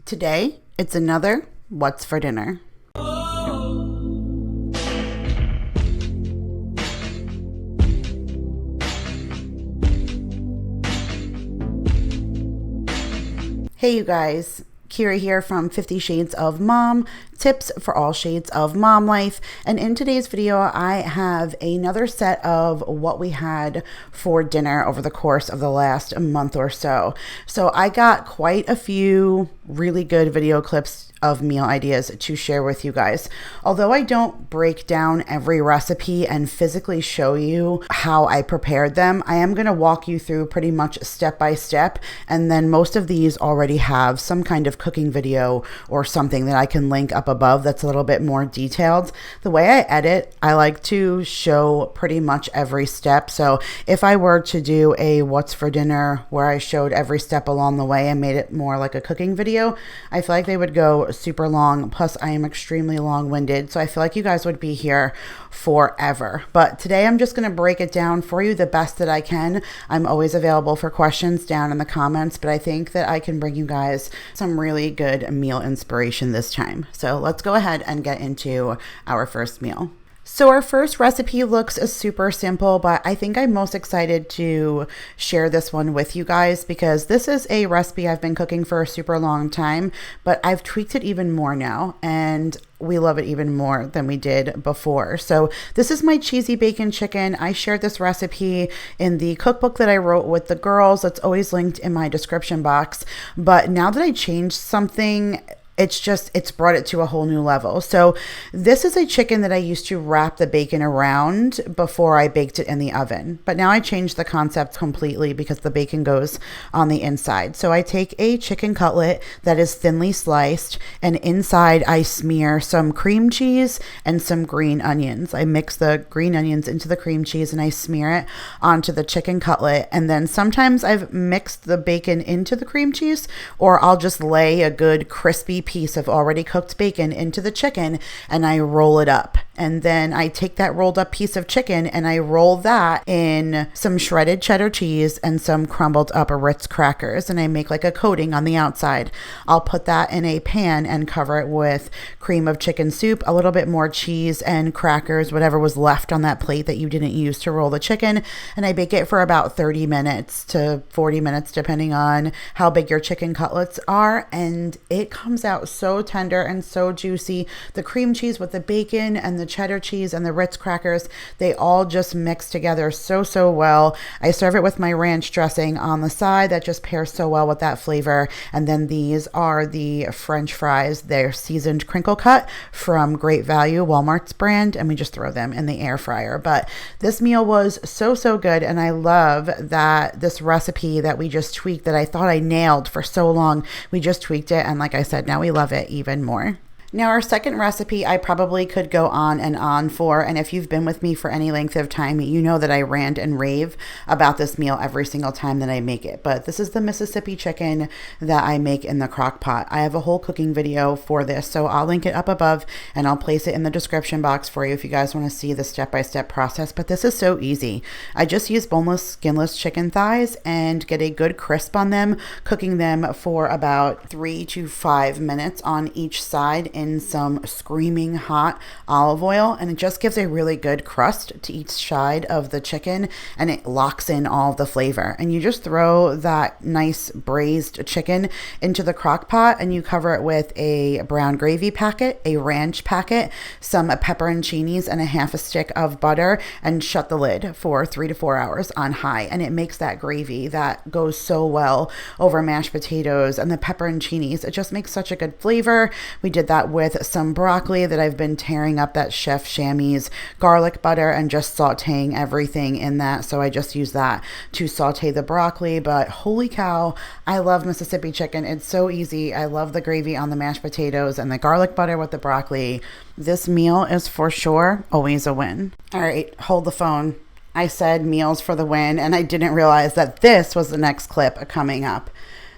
Today, it's another What's for Dinner. Hey you guys, Kira here from 50 Shades of Mom, tips for all shades of mom life. And in today's video, I have another set of what we had for dinner over the course of the last month or so. So I got quite a few really good video clips of meal ideas to share with you guys. Although I don't break down every recipe and physically show you how I prepared them, I am going to walk you through pretty much step by step. And then most of these already have some kind of cooking video or something that I can link up above that's a little bit more detailed. The way I edit, I like to show pretty much every step. So if I were to do a what's for dinner where I showed every step along the way and made it more like a cooking video, I feel like they would go super long. Plus I am extremely long-winded, so I feel like you guys would be here forever. But today I'm just going to break it down for you the best that I can. I'm always available for questions down in the comments, but I think that I can bring you guys some really good meal inspiration this time. So let's go ahead and get into our first meal. So our first recipe looks super simple, but I think I'm most excited to share this one with you guys because this is a recipe I've been cooking for a super long time, but I've tweaked it even more now and we love it even more than we did before. So this is my cheesy bacon chicken. I shared this recipe in the cookbook that I wrote with the girls. That's always linked in my description box. But now that I changed something, it's brought it to a whole new level. So this is a chicken that I used to wrap the bacon around before I baked it in the oven. But now I changed the concept completely because the bacon goes on the inside. So I take a chicken cutlet that is thinly sliced, and inside I smear some cream cheese and some green onions. I mix the green onions into the cream cheese and I smear it onto the chicken cutlet. And then sometimes I've mixed the bacon into the cream cheese, or I'll just lay a good crispy piece of already cooked bacon into the chicken and I roll it up. And then I take that rolled up piece of chicken and I roll that in some shredded cheddar cheese and some crumbled up Ritz crackers, and I make like a coating on the outside. I'll put that in a pan and cover it with cream of chicken soup, a little bit more cheese and crackers, whatever was left on that plate that you didn't use to roll the chicken. And I bake it for about 30 minutes to 40 minutes, depending on how big your chicken cutlets are. And it comes out so tender and so juicy. The cream cheese with the bacon and the cheddar cheese and the Ritz crackers, they all just mix together so well. I serve it with my ranch dressing on the side that just pairs so well with that flavor. And then these are the French fries. They're seasoned crinkle cut from Great Value, Walmart's brand, and we just throw them in the air fryer. But this meal was so good, and I love that this recipe that we just tweaked, that I thought I nailed for so long, we just tweaked it, and like I said, now we love it even more. Now our second recipe I probably could go on and on for, and if you've been with me for any length of time, you know that I rant and rave about this meal every single time that I make it. But this is the Mississippi chicken that I make in the crock pot. I have a whole cooking video for this, so I'll link it up above and I'll place it in the description box for you if you guys want to see the step-by-step process. But this is so easy. I just use boneless, skinless chicken thighs and get a good crisp on them, cooking them for about 3 to 5 minutes on each side in some screaming hot olive oil, and it just gives a really good crust to each side of the chicken, and it locks in all of the flavor. And you just throw that nice braised chicken into the crock pot and you cover it with a brown gravy packet, a ranch packet, some pepperoncinis, and a half a stick of butter, and shut the lid for 3 to 4 hours on high. And it makes that gravy that goes so well over mashed potatoes and the pepperoncinis. It just makes such a good flavor. We did that with some broccoli that I've been tearing up that Chef Chamois garlic butter and just sauteing everything in that. So I just use that to saute the broccoli. But holy cow, I love Mississippi chicken. It's so easy. I love the gravy on the mashed potatoes and the garlic butter with the broccoli. This meal is for sure always a win. All right, hold the phone. I said meals for the win, and I didn't realize that this was the next clip coming up.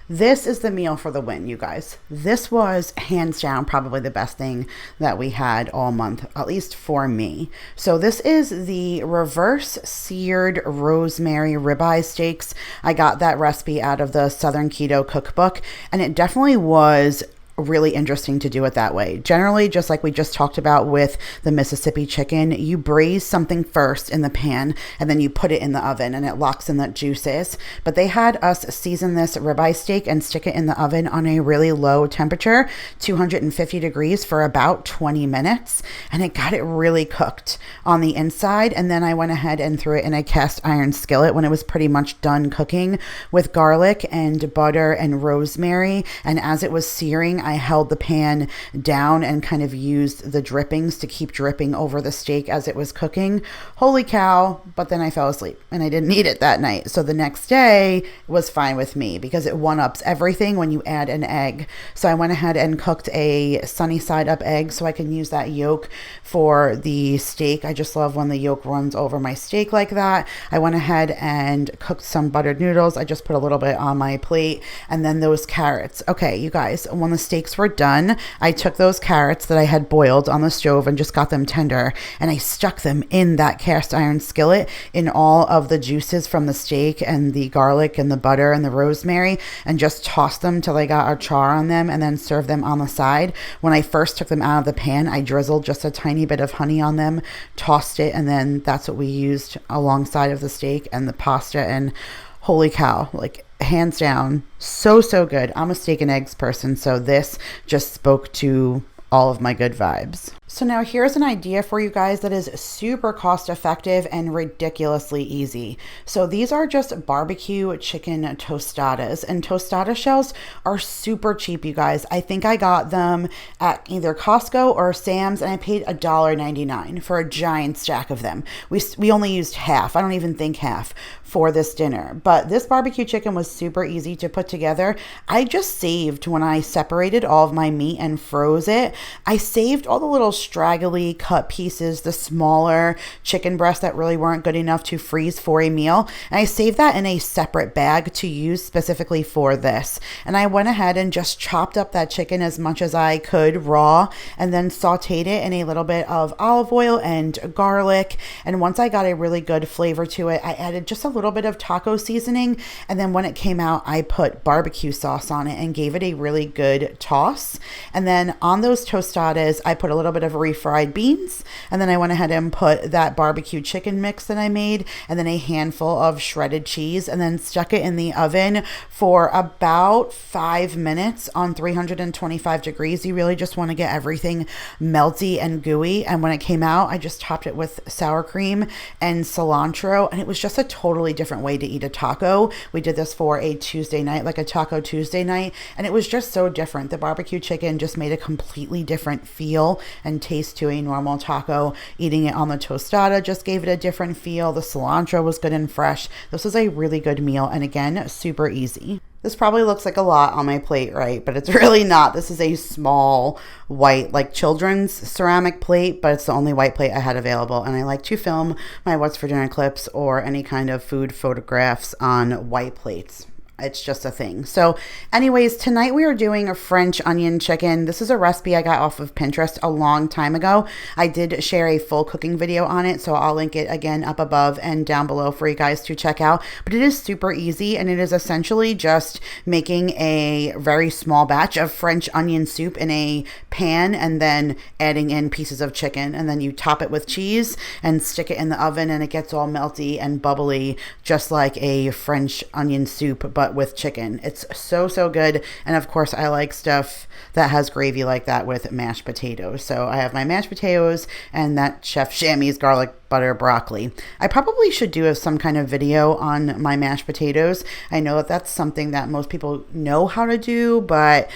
This is the meal for the win, you guys. This was hands down probably the best thing that we had all month, at least for me. So this is the reverse seared rosemary ribeye steaks. I got that recipe out of the Southern Keto cookbook, and it definitely was really interesting to do it that way. Generally, just like we just talked about with the Mississippi chicken, you braise something first in the pan and then you put it in the oven and it locks in the juices. But they had us season this ribeye steak and stick it in the oven on a really low temperature, 250 degrees, for about 20 minutes. And it got it really cooked on the inside. And then I went ahead and threw it in a cast iron skillet when it was pretty much done cooking, with garlic and butter and rosemary. And as it was searing, I held the pan down and kind of used the drippings to keep dripping over the steak as it was cooking. Holy cow. But then I fell asleep and I didn't eat it that night. So the next day was fine with me because it one-ups everything when you add an egg. So I went ahead and cooked a sunny side up egg so I can use that yolk for the steak. I just love when the yolk runs over my steak like that. I went ahead and cooked some buttered noodles. I just put a little bit on my plate, and then those carrots. Okay, you guys, when the steaks were done, I took those carrots that I had boiled on the stove and just got them tender, and I stuck them in that cast iron skillet in all of the juices from the steak and the garlic and the butter and the rosemary, and just tossed them till I got a char on them, and then served them on the side. When I first took them out of the pan, I drizzled just a tiny bit of honey on them, tossed it, and then that's what we used alongside of the steak and the pasta. And holy cow, like hands down, so good. I'm a steak and eggs person, so this just spoke to all of my good vibes. So now here's an idea for you guys that is super cost effective and ridiculously easy. So these are just BBQ chicken tostadas, and tostada shells are super cheap, you guys. I think I got them at either Costco or Sam's, and I paid $1.99 for a giant stack of them. We only used half. I don't even think half for this dinner, but this barbecue chicken was super easy to put together. I just saved, when I separated all of my meat and froze it, I saved all the little straggly cut pieces, the smaller chicken breasts that really weren't good enough to freeze for a meal. And I saved that in a separate bag to use specifically for this. And I went ahead and just chopped up that chicken as much as I could raw, and then sauteed it in a little bit of olive oil and garlic. And once I got a really good flavor to it, I added just a little bit of taco seasoning. And then when it came out, I put barbecue sauce on it and gave it a really good toss. And then on those tostadas, I put a little bit of refried beans, and then I went ahead and put that barbecue chicken mix that I made, and then a handful of shredded cheese, and then stuck it in the oven for about 5 minutes on 325 degrees. You really just want to get everything melty and gooey. And when it came out, I just topped it with sour cream and cilantro, and it was just a totally different way to eat a taco. We did this for a Tuesday night, like a Taco Tuesday night, and it was just so different. The barbecue chicken just made a completely different feel and taste to a normal taco. Eating it on the tostada just gave it a different feel. The cilantro was good and fresh. This was a really good meal, and again, super easy. This probably looks like a lot on my plate, right? But it's really not. This is a small white, like children's ceramic plate, but it's the only white plate I had available. And I like to film my What's for Dinner clips or any kind of food photographs on white plates. It's just a thing. So anyways, tonight we are doing a French onion chicken. This is a recipe I got off of Pinterest a long time ago. I did share a full cooking video on it, so I'll link it again up above and down below for you guys to check out. But it is super easy, and it is essentially just making a very small batch of French onion soup in a pan and then adding in pieces of chicken, and then you top it with cheese and stick it in the oven, and it gets all melty and bubbly just like a French onion soup, but with chicken. It's so good. And of course, I like stuff that has gravy like that with mashed potatoes. So I have my mashed potatoes and that Chef Shammy's garlic butter broccoli. I probably should do some kind of video on my mashed potatoes. I know that that's something that most people know how to do, but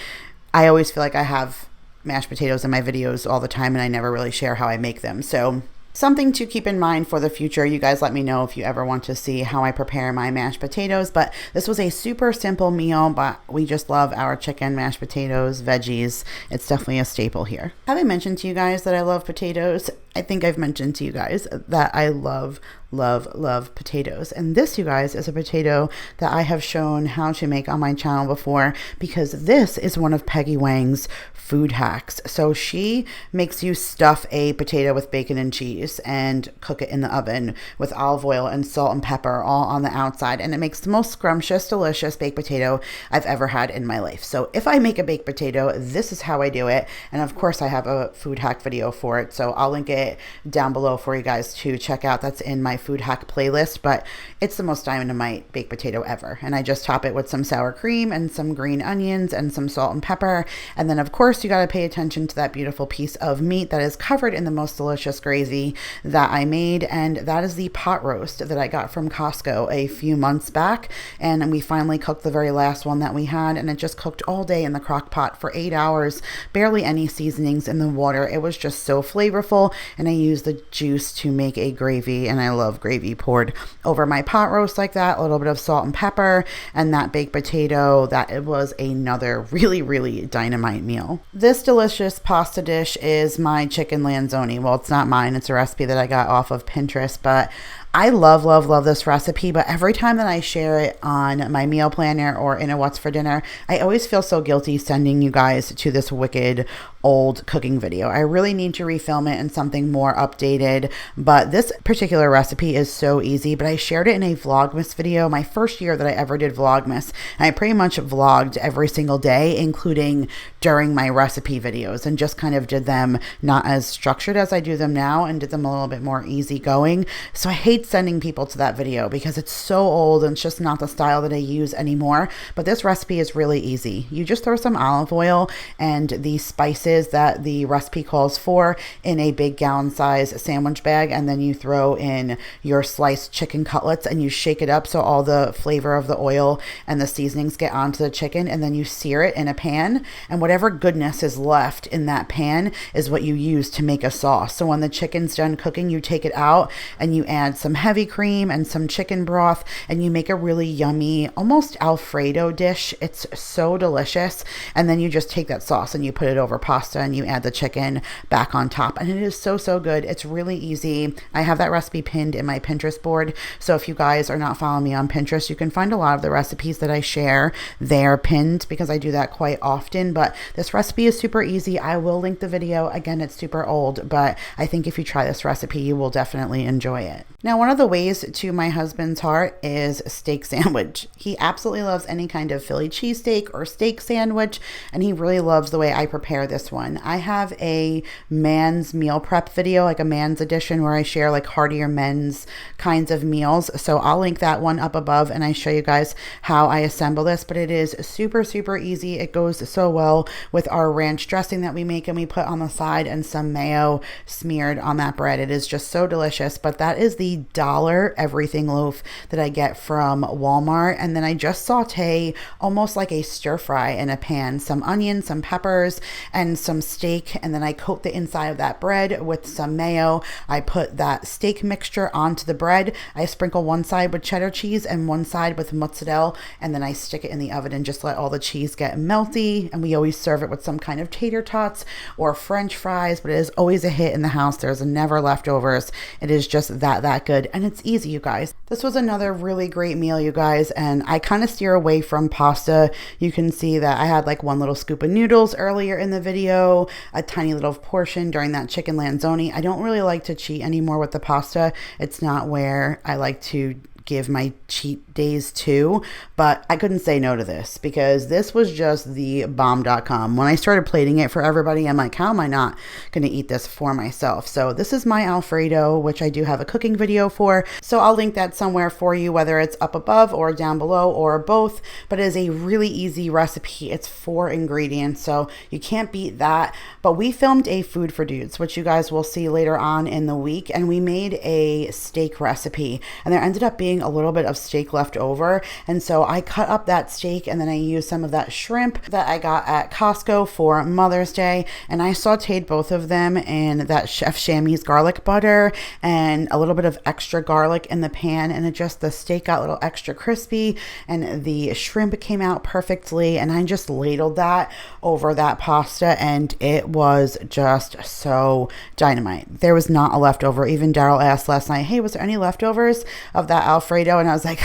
I always feel like I have mashed potatoes in my videos all the time and I never really share how I make them. So something to keep in mind for the future. You guys let me know if you ever want to see how I prepare my mashed potatoes. But this was a super simple meal, but we just love our chicken, mashed potatoes, veggies. It's definitely a staple here. Have I mentioned to you guys that I love potatoes? I think I've mentioned to you guys that I love love, love potatoes. And this, you guys, is a potato that I have shown how to make on my channel before, because this is one of Peggy Wang's food hacks. So she makes you stuff a potato with bacon and cheese and cook it in the oven with olive oil and salt and pepper all on the outside. And it makes the most scrumptious, delicious baked potato I've ever had in my life. So if I make a baked potato, this is how I do it. And of course I have a food hack video for it. So I'll link it down below for you guys to check out. That's in my food hack playlist, but it's the most dynamite baked potato ever. And I just top it with some sour cream and some green onions and some salt and pepper. And then of course you got to pay attention to that beautiful piece of meat that is covered in the most delicious gravy that I made. And that is the pot roast that I got from Costco a few months back. And we finally cooked the very last one that we had, and it just cooked all day in the crock pot for 8 hours, barely any seasonings in the water. It was just so flavorful. And I used the juice to make a gravy, and I love gravy poured over my pot roast like that, a little bit of salt and pepper, and that baked potato. That it was another really, really dynamite meal. This delicious pasta dish is my chicken lanzoni. Well, it's not mine. It's a recipe that I got off of Pinterest, but I love, love, love this recipe, but every time that I share it on my meal planner or in a What's for Dinner, I always feel so guilty sending you guys to this wicked old cooking video. I really need to refilm it in something more updated, but this particular recipe is so easy. But I shared it in a Vlogmas video, my first year that I ever did Vlogmas, and I pretty much vlogged every single day, including during my recipe videos, and just kind of did them not as structured as I do them now, and did them a little bit more easygoing. So I hate sending people to that video because it's so old and it's just not the style that I use anymore. But this recipe is really easy. You just throw some olive oil and the spices that the recipe calls for in a big gallon size sandwich bag, and then you throw in your sliced chicken cutlets and you shake it up so all the flavor of the oil and the seasonings get onto the chicken, and then you sear it in a pan, and whatever goodness is left in that pan is what you use to make a sauce. So when the chicken's done cooking, you take it out and you add some heavy cream and some chicken broth, and you make a really yummy, almost Alfredo dish. It's so delicious. And then you just take that sauce and you put it over pasta and you add the chicken back on top, and it is so, so good. It's really easy. I have that recipe pinned in my Pinterest board, so if you guys are not following me on Pinterest, you can find a lot of the recipes that I share there pinned, because I do that quite often. But this recipe is super easy. I will link the video. Again, it's super old, but I think if you try this recipe, you will definitely enjoy it. Now, one of the ways to my husband's heart is steak sandwich. He absolutely loves any kind of Philly cheesesteak or steak sandwich, and he really loves the way I prepare this one. I have a man's meal prep video, like a man's edition, where I share like heartier men's kinds of meals. So I'll link that one up above, and I show you guys how I assemble this. But it is super, super easy. It goes so well with our ranch dressing that we make and we put on the side, and some mayo smeared on that bread. It is just so delicious. But that is the $1 everything loaf that I get from Walmart. And then I just saute almost like a stir fry in a pan, some onions, some peppers, and some steak. And then I coat the inside of that bread with some mayo. I put that steak mixture onto the bread. I sprinkle one side with cheddar cheese and one side with mozzarella, and then I stick it in the oven and just let all the cheese get melty. And we always serve it with some kind of tater tots or French fries, but it is always a hit in the house. There's never leftovers. It is just that good, and it's easy, you guys. This was another really great meal, you guys, and I kind of steer away from pasta. You can see that I had like one little scoop of noodles earlier in the video, a tiny little portion during that chicken lanzoni. I don't really like to cheat anymore with the pasta. It's not where I like to give my cheat days to, but I couldn't say no to this because this was just the bomb.com. When I started plating it for everybody, I'm like, how am I not going to eat this for myself? So this is my Alfredo, which I do have a cooking video for. So I'll link that somewhere for you, whether it's up above or down below or both, but it is a really easy recipe. It's 4 ingredients, so you can't beat that. But we filmed a food for dudes, which you guys will see later on in the week, and we made a steak recipe, and there ended up being having a little bit of steak left over. And so I cut up that steak and then I used some of that shrimp that I got at Costco for Mother's Day. And I sauteed both of them in that Chef Chamois garlic butter and a little bit of extra garlic in the pan. And the steak got a little extra crispy and the shrimp came out perfectly. And I just ladled that over that pasta and it was just so dynamite. There was not a leftover. Even Daryl asked last night, hey, was there any leftovers of that Alfredo? And I was like,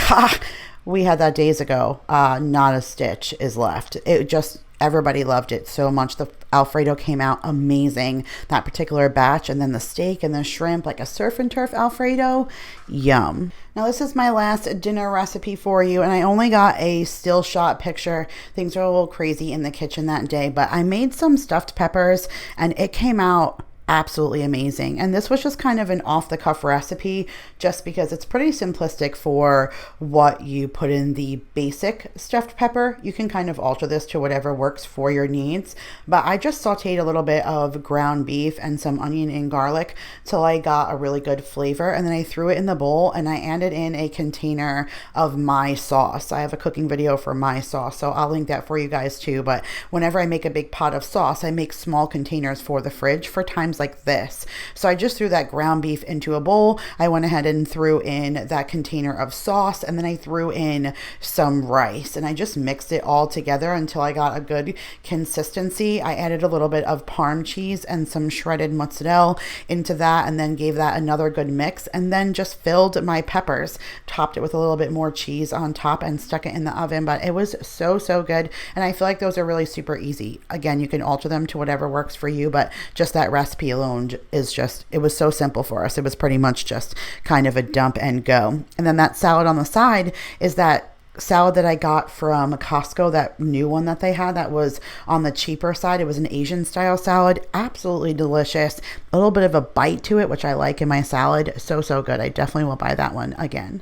we had that days ago. Not a stitch is left. Everybody loved it so much. The Alfredo came out amazing, that particular batch. And then the steak and the shrimp, like a surf and turf Alfredo, yum. Now this is my last dinner recipe for you, and I only got a still shot picture. Things are a little crazy in the kitchen that day, but I made some stuffed peppers and it came out absolutely amazing. And this was just kind of an off-the-cuff recipe just because it's pretty simplistic for what you put in the basic stuffed pepper. You can kind of alter this to whatever works for your needs, but I just sauteed a little bit of ground beef and some onion and garlic till I got a really good flavor, and then I threw it in the bowl and I added in a container of my sauce. I have a cooking video for my sauce, so I'll link that for you guys too. But whenever I make a big pot of sauce, I make small containers for the fridge for times like this. So I just threw that ground beef into a bowl. I went ahead and threw in that container of sauce, and then I threw in some rice, and I just mixed it all together until I got a good consistency. I added a little bit of Parm cheese and some shredded mozzarella into that, and then gave that another good mix, and then just filled my peppers, topped it with a little bit more cheese on top, and stuck it in the oven. But it was so good, and I feel like those are really super easy. Again, you can alter them to whatever works for you, but just that recipe alone is just, it was so simple for us. It was pretty much just kind of a dump and go. And then that salad on the side is that salad that I got from Costco, that new one that they had that was on the cheaper side. It was an Asian style salad, absolutely delicious, a little bit of a bite to it, which I like in my salad. So good. I definitely will buy that one again.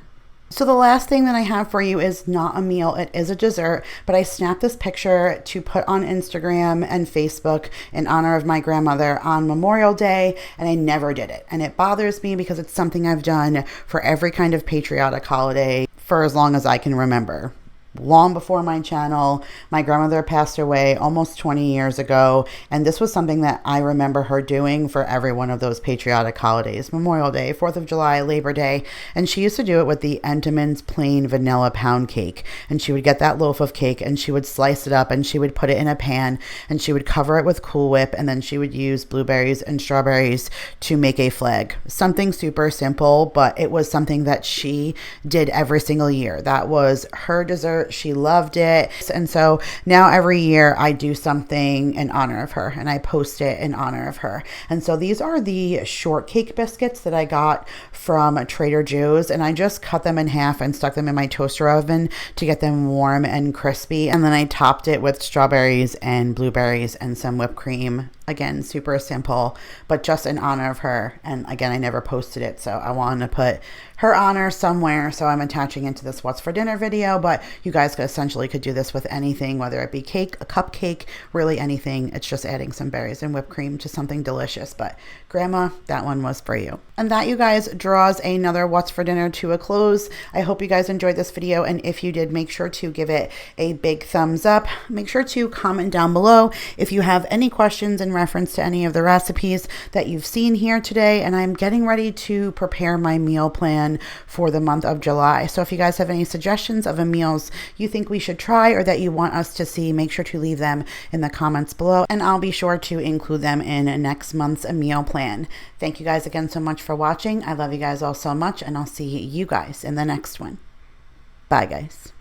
So the last thing that I have for you is not a meal, it is a dessert, but I snapped this picture to put on Instagram and Facebook in honor of my grandmother on Memorial Day, and I never did it. And it bothers me because it's something I've done for every kind of patriotic holiday for as long as I can remember. Long before my channel, my grandmother passed away almost 20 years ago, and this was something that I remember her doing for every one of those patriotic holidays: Memorial Day, 4th of July, Labor Day. And she used to do it with the Entenmann's plain vanilla pound cake, and she would get that loaf of cake and she would slice it up and she would put it in a pan and she would cover it with Cool Whip, and then she would use blueberries and strawberries to make a flag. Something super simple, but it was something that she did every single year. That was her dessert. She loved it. And so now every year I do something in honor of her and I post it in honor of her. And so these are the shortcake biscuits that I got from Trader Joe's, and I just cut them in half and stuck them in my toaster oven to get them warm and crispy. And then I topped it with strawberries and blueberries and some whipped cream. Again, super simple, but just in honor of her. And again, I never posted it, so I wanted to put her honor somewhere, so I'm attaching it to this What's for Dinner video. But you guys could do this with anything, whether it be cake, a cupcake, really anything. It's just adding some berries and whipped cream to something delicious. But Grandma, that one was for you. And that, you guys, draws another What's for Dinner to a close. I hope you guys enjoyed this video, and if you did, make sure to give it a big thumbs up. Make sure to comment down below if you have any questions in reference to any of the recipes that you've seen here today. And I'm getting ready to prepare my meal plan for the month of July. So if you guys have any suggestions of meals you think we should try or that you want us to see, make sure to leave them in the comments below, and I'll be sure to include them in next month's meal plan. Thank you guys again so much for watching. I love you guys all so much, and I'll see you guys in the next one. Bye, guys.